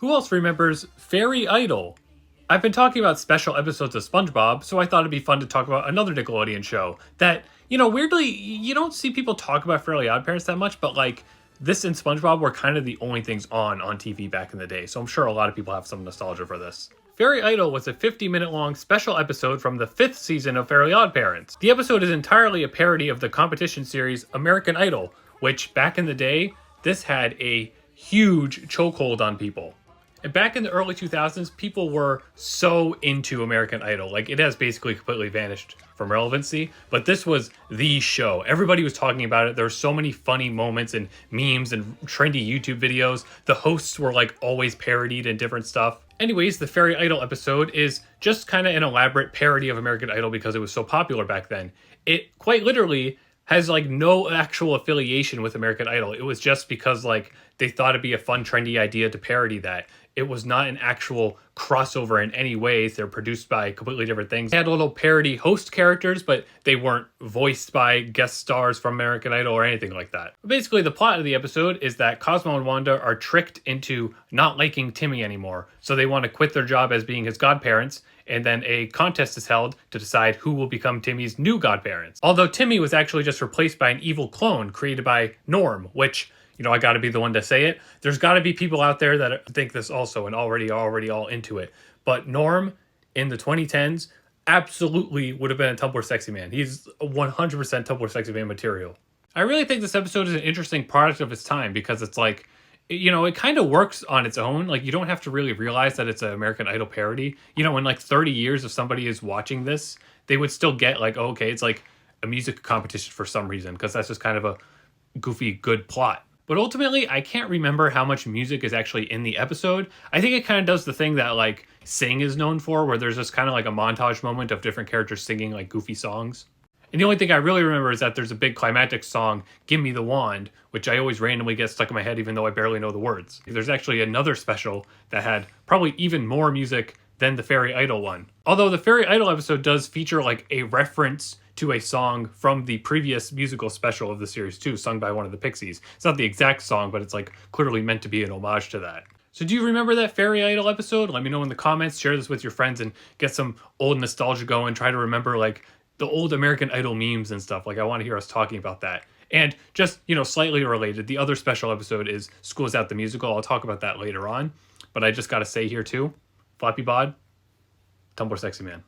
Who else remembers Fairy Idol? I've been talking about special episodes of SpongeBob, so I thought it'd be fun to talk about another Nickelodeon show that, weirdly, you don't see people talk about Fairly Odd Parents that much, but like this and SpongeBob were kind of the only things on TV back in the day, so I'm sure a lot of people have some nostalgia for this. Fairy Idol was a 50-minute long special episode from the 5th season of Fairly Odd Parents. The episode is entirely a parody of the competition series American Idol, which back in the day, this had a huge chokehold on people. And back in the early 2000s, people were so into American Idol. Like, it has basically completely vanished from relevancy, but this was the show. Everybody was talking about it. There were so many funny moments and memes and trendy YouTube videos. The hosts were like always parodied and different stuff. Anyways, the Fairy Idol episode is just kind of an elaborate parody of American Idol because it was so popular back then. It quite literally has like no actual affiliation with American Idol. It was just because like they thought it'd be a fun, trendy idea to parody that. It was not an actual crossover in any ways. They're produced by completely different things. They had little parody host characters, but they weren't voiced by guest stars from American Idol or anything like that. Basically, the plot of the episode is that Cosmo and Wanda are tricked into not liking Timmy anymore. So they want to quit their job as being his godparents, and then a contest is held to decide who will become Timmy's new godparents. Although Timmy was actually just replaced by an evil clone created by Norm, which, I got to be the one to say it. There's got to be people out there that think this also and already all into it. But Norm in the 2010s absolutely would have been a Tumblr sexy man. He's 100% Tumblr sexy man material. I really think this episode is an interesting product of its time because it's like, it kind of works on its own. Like, you don't have to really realize that it's an American Idol parody. In like 30 years, if somebody is watching this, they would still get like, oh, okay, it's like a music competition for some reason because that's just kind of a goofy, good plot. But ultimately, I can't remember how much music is actually in the episode. I think it kind of does the thing that like Sing is known for, where there's just kind of like a montage moment of different characters singing like goofy songs. And the only thing I really remember is that there's a big climactic song, Give Me the Wand, which I always randomly get stuck in my head even though I barely know the words. There's actually another special that had probably even more music than the Fairy Idol one. Although the Fairy Idol episode does feature like a reference to a song from the previous musical special of the series too, sung by one of the Pixies. It's not the exact song, but it's like clearly meant to be an homage to that. So do you remember that Fairy Idol episode? Let me know in the comments, share this with your friends and get some old nostalgia going. Try to remember like the old American Idol memes and stuff. Like, I want to hear us talking about that. And just, slightly related, the other special episode is School's Out the Musical. I'll talk about that later on. But I just got to say here too, Flappy Bod, Tumblr sexy man.